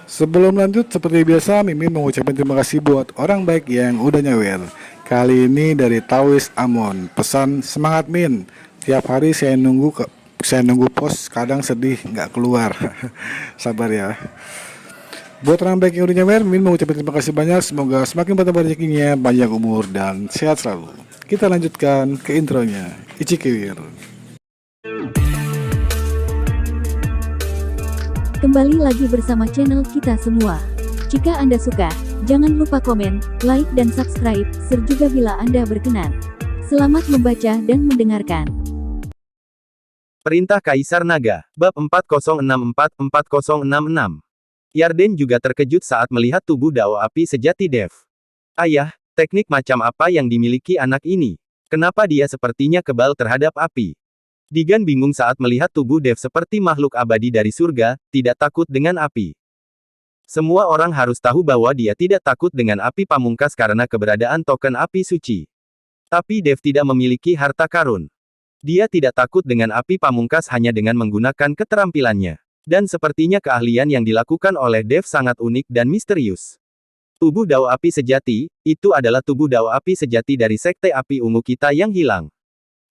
Sebelum lanjut, seperti biasa, Mimin mengucapkan terima kasih buat orang baik yang udah nyawer. Kali ini dari Tawis Amon, pesan semangat Min. Tiap hari saya nunggu pos, kadang sedih nggak keluar. Sabar ya. Buat orang baik yang udah nyawer, Min mengucapkan terima kasih banyak. Semoga semakin bertambah rezekinya, panjang umur dan sehat selalu. Kita lanjutkan ke intronya. Ichikiwir. Kembali lagi bersama channel kita semua. Jika Anda suka, jangan lupa komen, like dan subscribe, serta bila Anda berkenan. Selamat membaca dan mendengarkan. Perintah Kaisar Naga, Bab 4064-4066. Yarden juga terkejut saat melihat tubuh Dao Api Sejati Dev. Ayah, teknik macam apa yang dimiliki anak ini? Kenapa dia sepertinya kebal terhadap api? Digan bingung saat melihat tubuh Dev seperti makhluk abadi dari surga, tidak takut dengan api. Semua orang harus tahu bahwa dia tidak takut dengan api pamungkas karena keberadaan token api suci. Tapi Dev tidak memiliki harta karun. Dia tidak takut dengan api pamungkas hanya dengan menggunakan keterampilannya. Dan sepertinya keahlian yang dilakukan oleh Dev sangat unik dan misterius. Tubuh Dao Api Sejati, itu adalah tubuh Dao Api Sejati dari Sekte Api Ungu kita yang hilang.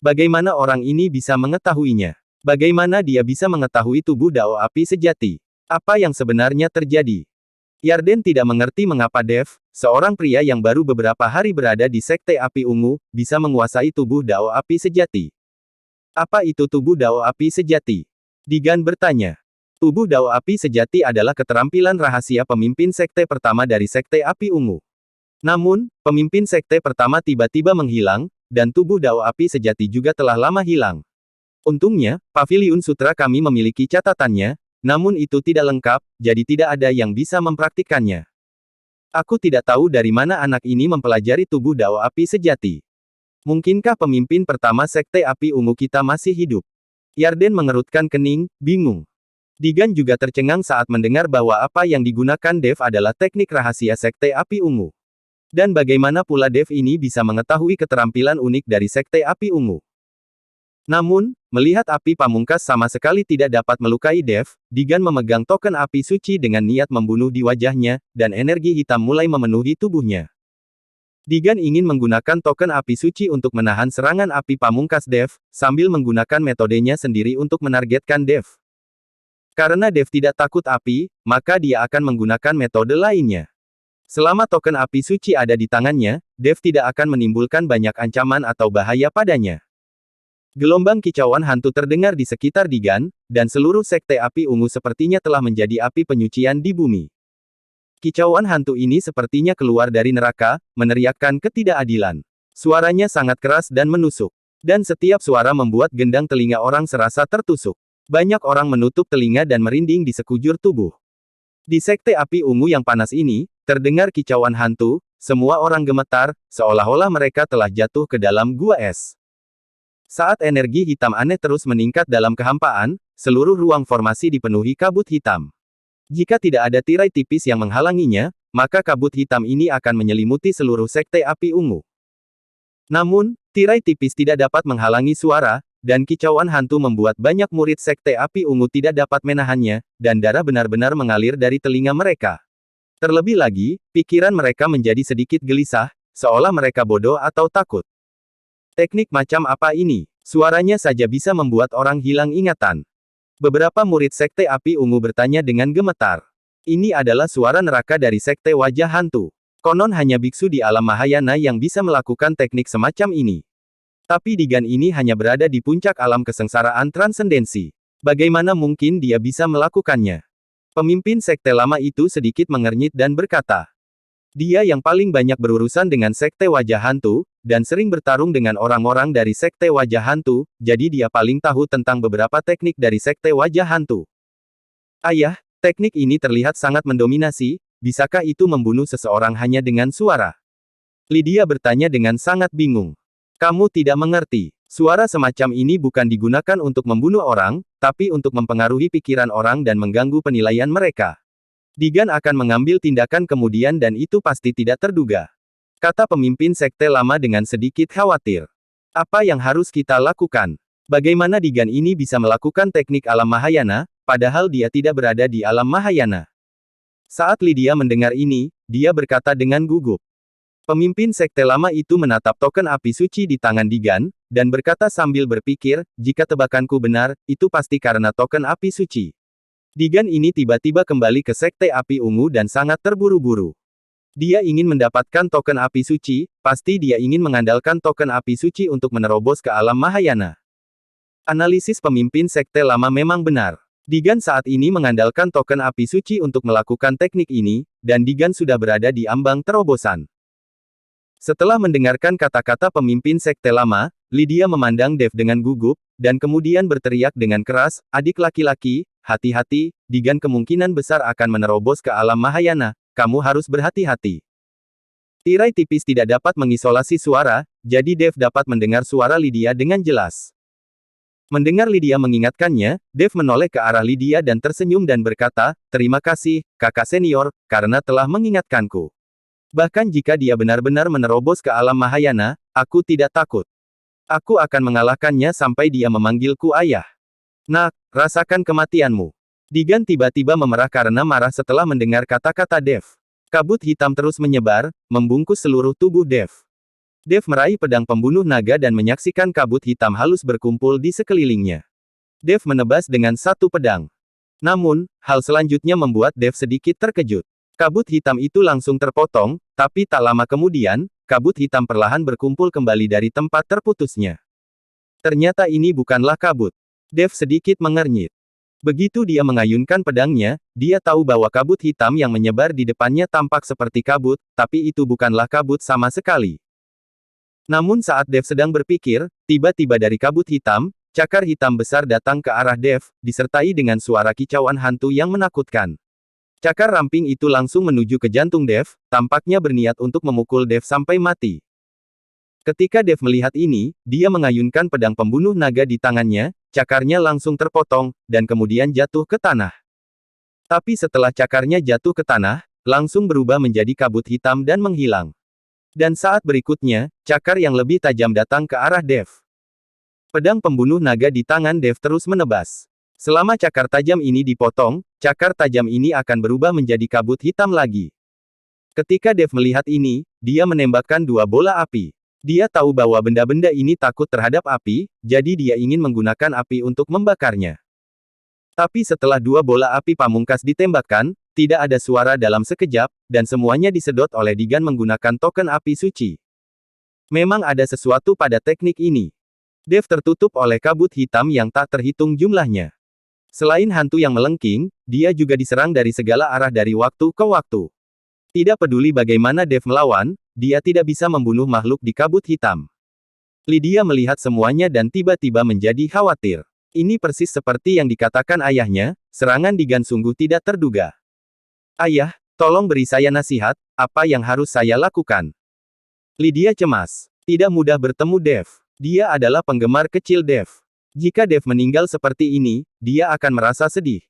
Bagaimana orang ini bisa mengetahuinya? Bagaimana dia bisa mengetahui tubuh Dao Api Sejati? Apa yang sebenarnya terjadi? Yarden tidak mengerti mengapa Dev, seorang pria yang baru beberapa hari berada di Sekte Api Ungu, bisa menguasai tubuh Dao Api Sejati. Apa itu tubuh Dao Api Sejati? Digan bertanya. Tubuh Dao Api Sejati adalah keterampilan rahasia pemimpin sekte pertama dari Sekte Api Ungu. Namun, pemimpin sekte pertama tiba-tiba menghilang, dan tubuh Dao Api Sejati juga telah lama hilang. Untungnya, Paviliun Sutra kami memiliki catatannya, namun itu tidak lengkap, jadi tidak ada yang bisa mempraktikkannya. Aku tidak tahu dari mana anak ini mempelajari tubuh Dao Api Sejati. Mungkinkah pemimpin pertama Sekte Api Ungu kita masih hidup? Yarden mengerutkan kening, bingung. Digan juga tercengang saat mendengar bahwa apa yang digunakan Dev adalah teknik rahasia Sekte Api Ungu. Dan bagaimana pula Dev ini bisa mengetahui keterampilan unik dari Sekte Api Ungu. Namun, melihat api pamungkas sama sekali tidak dapat melukai Dev, Digan memegang token api suci dengan niat membunuh di wajahnya, dan energi hitam mulai memenuhi tubuhnya. Digan ingin menggunakan token api suci untuk menahan serangan api pamungkas Dev, sambil menggunakan metodenya sendiri untuk menargetkan Dev. Karena Dev tidak takut api, maka dia akan menggunakan metode lainnya. Selama token api suci ada di tangannya, Dev tidak akan menimbulkan banyak ancaman atau bahaya padanya. Gelombang kicauan hantu terdengar di sekitar Digan, dan seluruh Sekte Api Ungu sepertinya telah menjadi api penyucian di bumi. Kicauan hantu ini sepertinya keluar dari neraka, meneriakkan ketidakadilan. Suaranya sangat keras dan menusuk. Dan setiap suara membuat gendang telinga orang serasa tertusuk. Banyak orang menutup telinga dan merinding di sekujur tubuh. Di Sekte Api Ungu yang panas ini, terdengar kicauan hantu, semua orang gemetar, seolah-olah mereka telah jatuh ke dalam gua es. Saat energi hitam aneh terus meningkat dalam kehampaan, seluruh ruang formasi dipenuhi kabut hitam. Jika tidak ada tirai tipis yang menghalanginya, maka kabut hitam ini akan menyelimuti seluruh Sekte Api Ungu. Namun, tirai tipis tidak dapat menghalangi suara, dan kicauan hantu membuat banyak murid Sekte Api Ungu tidak dapat menahannya, dan darah benar-benar mengalir dari telinga mereka. Terlebih lagi, pikiran mereka menjadi sedikit gelisah, seolah mereka bodoh atau takut. Teknik macam apa ini? Suaranya saja bisa membuat orang hilang ingatan. Beberapa murid Sekte Api Ungu bertanya dengan gemetar. Ini adalah suara neraka dari Sekte Wajah Hantu. Konon hanya biksu di alam Mahayana yang bisa melakukan teknik semacam ini. Tapi Digan ini hanya berada di puncak alam kesengsaraan transendensi. Bagaimana mungkin dia bisa melakukannya? Pemimpin sekte lama itu sedikit mengernyit dan berkata. Dia yang paling banyak berurusan dengan Sekte Wajah Hantu, dan sering bertarung dengan orang-orang dari Sekte Wajah Hantu, jadi dia paling tahu tentang beberapa teknik dari Sekte Wajah Hantu. Ayah, teknik ini terlihat sangat mendominasi, bisakah itu membunuh seseorang hanya dengan suara? Lydia bertanya dengan sangat bingung. Kamu tidak mengerti. Suara semacam ini bukan digunakan untuk membunuh orang, tapi untuk mempengaruhi pikiran orang dan mengganggu penilaian mereka. Digan akan mengambil tindakan kemudian dan itu pasti tidak terduga. Kata pemimpin sekte lama dengan sedikit khawatir. Apa yang harus kita lakukan? Bagaimana Digan ini bisa melakukan teknik alam Mahayana, padahal dia tidak berada di alam Mahayana? Saat Lydia mendengar ini, dia berkata dengan gugup. Pemimpin sekte lama itu menatap token api suci di tangan Digan, dan berkata sambil berpikir, jika tebakanku benar, itu pasti karena token api suci. Digan ini tiba-tiba kembali ke sekte api ungu dan sangat terburu-buru. Dia ingin mendapatkan token api suci, pasti dia ingin mengandalkan token api suci untuk menerobos ke alam Mahayana. Analisis pemimpin sekte lama memang benar. Digan saat ini mengandalkan token api suci untuk melakukan teknik ini, dan Digan sudah berada di ambang terobosan. Setelah mendengarkan kata-kata pemimpin sekte lama, Lydia memandang Dev dengan gugup, dan kemudian berteriak dengan keras, adik laki-laki, hati-hati, Digan kemungkinan besar akan menerobos ke alam Mahayana, kamu harus berhati-hati. Tirai tipis tidak dapat mengisolasi suara, jadi Dev dapat mendengar suara Lydia dengan jelas. Mendengar Lydia mengingatkannya, Dev menoleh ke arah Lydia dan tersenyum dan berkata, terima kasih, kakak senior, karena telah mengingatkanku. Bahkan jika dia benar-benar menerobos ke alam Mahayana, aku tidak takut. Aku akan mengalahkannya sampai dia memanggilku ayah. Nak, rasakan kematianmu. Digan tiba-tiba memerah karena marah setelah mendengar kata-kata Dev. Kabut hitam terus menyebar, membungkus seluruh tubuh Dev. Dev meraih pedang pembunuh naga dan menyaksikan kabut hitam halus berkumpul di sekelilingnya. Dev menebas dengan satu pedang. Namun, hal selanjutnya membuat Dev sedikit terkejut. Kabut hitam itu langsung terpotong, tapi tak lama kemudian, kabut hitam perlahan berkumpul kembali dari tempat terputusnya. Ternyata ini bukanlah kabut. Dev sedikit mengernyit. Begitu dia mengayunkan pedangnya, dia tahu bahwa kabut hitam yang menyebar di depannya tampak seperti kabut, tapi itu bukanlah kabut sama sekali. Namun saat Dev sedang berpikir, tiba-tiba dari kabut hitam, cakar hitam besar datang ke arah Dev, disertai dengan suara kicauan hantu yang menakutkan. Cakar ramping itu langsung menuju ke jantung Dev, tampaknya berniat untuk memukul Dev sampai mati. Ketika Dev melihat ini, dia mengayunkan pedang pembunuh naga di tangannya, cakarnya langsung terpotong, dan kemudian jatuh ke tanah. Tapi setelah cakarnya jatuh ke tanah, langsung berubah menjadi kabut hitam dan menghilang. Dan saat berikutnya, cakar yang lebih tajam datang ke arah Dev. Pedang pembunuh naga di tangan Dev terus menebas. Selama cakar tajam ini dipotong, cakar tajam ini akan berubah menjadi kabut hitam lagi. Ketika Dev melihat ini, dia menembakkan dua bola api. Dia tahu bahwa benda-benda ini takut terhadap api, jadi dia ingin menggunakan api untuk membakarnya. Tapi setelah dua bola api pamungkas ditembakkan, tidak ada suara dalam sekejap, dan semuanya disedot oleh Digan menggunakan token api suci. Memang ada sesuatu pada teknik ini. Dev tertutup oleh kabut hitam yang tak terhitung jumlahnya. Selain hantu yang melengking, dia juga diserang dari segala arah dari waktu ke waktu. Tidak peduli bagaimana Dev melawan, dia tidak bisa membunuh makhluk di kabut hitam. Lydia melihat semuanya dan tiba-tiba menjadi khawatir. Ini persis seperti yang dikatakan ayahnya, serangan Digan sungguh tidak terduga. Ayah, tolong beri saya nasihat, apa yang harus saya lakukan? Lydia cemas. Tidak mudah bertemu Dev. Dia adalah penggemar kecil Dev. Jika Dev meninggal seperti ini, dia akan merasa sedih.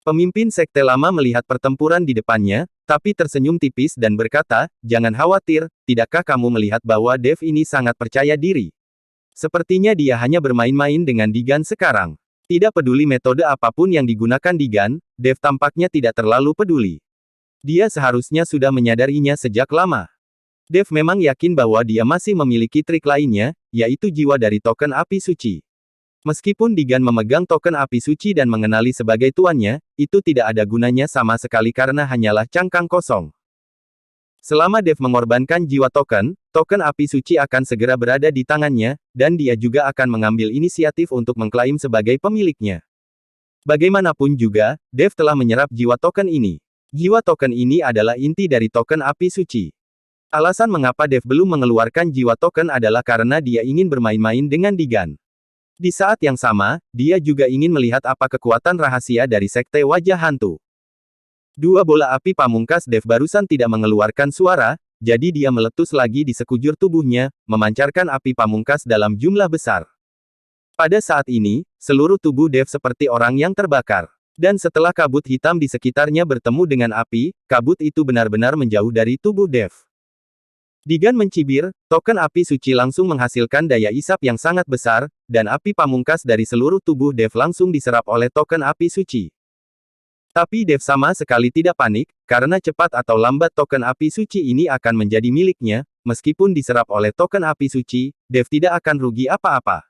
Pemimpin sekte lama melihat pertempuran di depannya, tapi tersenyum tipis dan berkata, jangan khawatir, tidakkah kamu melihat bahwa Dev ini sangat percaya diri? Sepertinya dia hanya bermain-main dengan Digan sekarang. Tidak peduli metode apapun yang digunakan Digan, Dev tampaknya tidak terlalu peduli. Dia seharusnya sudah menyadarinya sejak lama. Dev memang yakin bahwa dia masih memiliki trik lainnya, yaitu jiwa dari token api suci. Meskipun Digan memegang token api suci dan mengenali sebagai tuannya, itu tidak ada gunanya sama sekali karena hanyalah cangkang kosong. Selama Dev mengorbankan jiwa token api suci akan segera berada di tangannya, dan dia juga akan mengambil inisiatif untuk mengklaim sebagai pemiliknya. Bagaimanapun juga, Dev telah menyerap jiwa token ini. Jiwa token ini adalah inti dari token api suci. Alasan mengapa Dev belum mengeluarkan jiwa token adalah karena dia ingin bermain-main dengan Digan. Di saat yang sama, dia juga ingin melihat apa kekuatan rahasia dari sekte wajah hantu. Dua bola api pamungkas Dev barusan tidak mengeluarkan suara, jadi dia meletus lagi di sekujur tubuhnya, memancarkan api pamungkas dalam jumlah besar. Pada saat ini, seluruh tubuh Dev seperti orang yang terbakar. Dan setelah kabut hitam di sekitarnya bertemu dengan api, kabut itu benar-benar menjauh dari tubuh Dev. Digan mencibir, token api suci langsung menghasilkan daya isap yang sangat besar, dan api pamungkas dari seluruh tubuh Dev langsung diserap oleh token api suci. Tapi Dev sama sekali tidak panik, karena cepat atau lambat token api suci ini akan menjadi miliknya, meskipun diserap oleh token api suci, Dev tidak akan rugi apa-apa.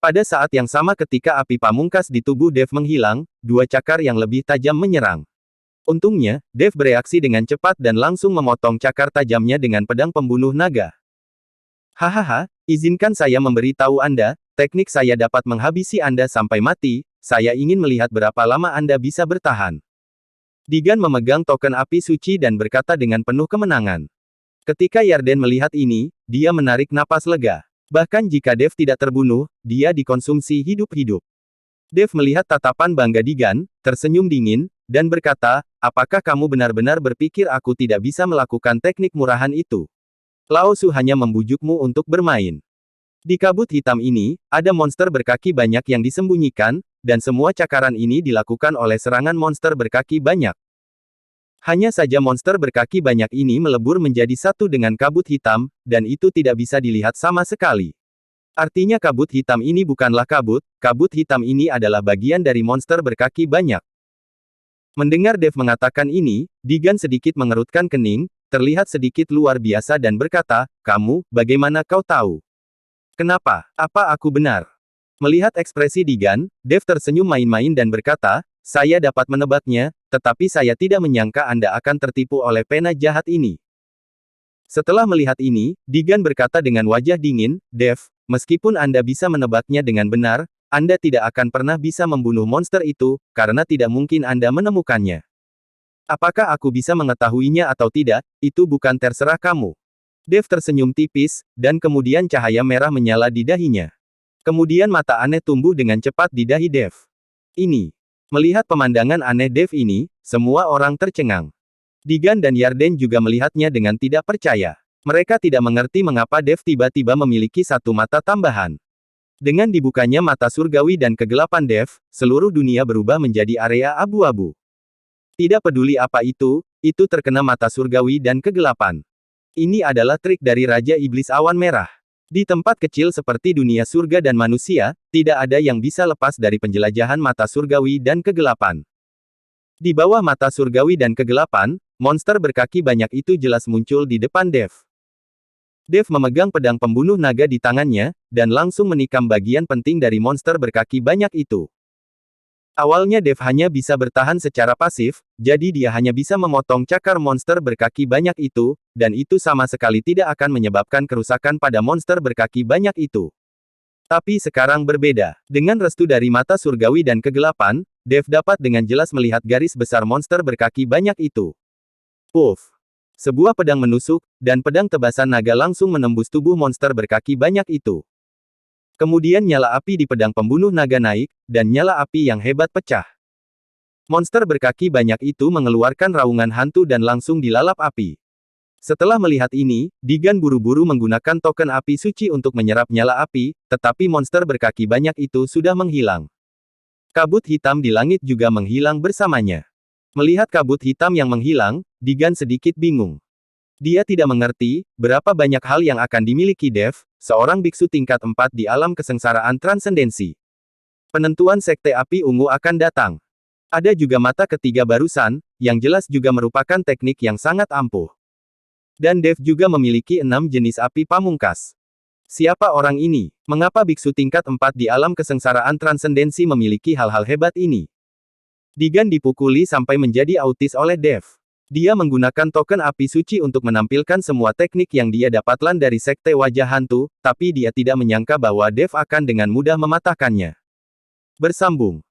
Pada saat yang sama ketika api pamungkas di tubuh Dev menghilang, dua cakar yang lebih tajam menyerang. Untungnya, Dev bereaksi dengan cepat dan langsung memotong cakar tajamnya dengan pedang pembunuh naga. Hahaha, izinkan saya memberitahu Anda, teknik saya dapat menghabisi Anda sampai mati, saya ingin melihat berapa lama Anda bisa bertahan. Digan memegang token api suci dan berkata dengan penuh kemenangan. Ketika Yarden melihat ini, dia menarik napas lega. Bahkan jika Dev tidak terbunuh, dia dikonsumsi hidup-hidup. Dev melihat tatapan bangga Digan, tersenyum dingin, dan berkata, apakah kamu benar-benar berpikir aku tidak bisa melakukan teknik murahan itu? Lao Su hanya membujukmu untuk bermain. Di kabut hitam ini, ada monster berkaki banyak yang disembunyikan, dan semua cakaran ini dilakukan oleh serangan monster berkaki banyak. Hanya saja monster berkaki banyak ini melebur menjadi satu dengan kabut hitam, dan itu tidak bisa dilihat sama sekali. Artinya kabut hitam ini bukanlah kabut hitam ini adalah bagian dari monster berkaki banyak. Mendengar Dev mengatakan ini, Digan sedikit mengerutkan kening, terlihat sedikit luar biasa dan berkata, kamu, bagaimana kau tahu? Kenapa? Apa aku benar? Melihat ekspresi Digan, Dev tersenyum main-main dan berkata, saya dapat menebaknya, tetapi saya tidak menyangka Anda akan tertipu oleh pena jahat ini. Setelah melihat ini, Digan berkata dengan wajah dingin, Dev, meskipun Anda bisa menebaknya dengan benar, Anda tidak akan pernah bisa membunuh monster itu, karena tidak mungkin Anda menemukannya. Apakah aku bisa mengetahuinya atau tidak, itu bukan terserah kamu. Dev tersenyum tipis, dan kemudian cahaya merah menyala di dahinya. Kemudian mata aneh tumbuh dengan cepat di dahi Dev. Melihat pemandangan aneh Dev ini, semua orang tercengang. Digan dan Yarden juga melihatnya dengan tidak percaya. Mereka tidak mengerti mengapa Dev tiba-tiba memiliki satu mata tambahan. Dengan dibukanya mata surgawi dan kegelapan Dev, seluruh dunia berubah menjadi area abu-abu. Tidak peduli apa itu terkena mata surgawi dan kegelapan. Ini adalah trik dari Raja Iblis Awan Merah. Di tempat kecil seperti dunia surga dan manusia, tidak ada yang bisa lepas dari penjelajahan mata surgawi dan kegelapan. Di bawah mata surgawi dan kegelapan, monster berkaki banyak itu jelas muncul di depan Dev. Dev memegang pedang pembunuh naga di tangannya, dan langsung menikam bagian penting dari monster berkaki banyak itu. Awalnya Dev hanya bisa bertahan secara pasif, jadi dia hanya bisa memotong cakar monster berkaki banyak itu, dan itu sama sekali tidak akan menyebabkan kerusakan pada monster berkaki banyak itu. Tapi sekarang berbeda. Dengan restu dari mata surgawi dan kegelapan, Dev dapat dengan jelas melihat garis besar monster berkaki banyak itu. Puff! Sebuah pedang menusuk, dan pedang tebasan naga langsung menembus tubuh monster berkaki banyak itu. Kemudian nyala api di pedang pembunuh naga naik, dan nyala api yang hebat pecah. Monster berkaki banyak itu mengeluarkan raungan hantu dan langsung dilalap api. Setelah melihat ini, Digan buru-buru menggunakan token api suci untuk menyerap nyala api, tetapi monster berkaki banyak itu sudah menghilang. Kabut hitam di langit juga menghilang bersamanya. Melihat kabut hitam yang menghilang, Digan sedikit bingung. Dia tidak mengerti, berapa banyak hal yang akan dimiliki Dev, seorang biksu tingkat 4 di alam kesengsaraan transendensi. Penentuan Sekte Api Ungu akan datang. Ada juga mata ketiga barusan, yang jelas juga merupakan teknik yang sangat ampuh. Dan Dev juga memiliki 6 jenis api pamungkas. Siapa orang ini? Mengapa biksu tingkat 4 di alam kesengsaraan transendensi memiliki hal-hal hebat ini? Digan dipukuli sampai menjadi autis oleh Dev. Dia menggunakan token api suci untuk menampilkan semua teknik yang dia dapatkan dari Sekte Wajah Hantu, tapi dia tidak menyangka bahwa Dev akan dengan mudah mematahkannya. Bersambung.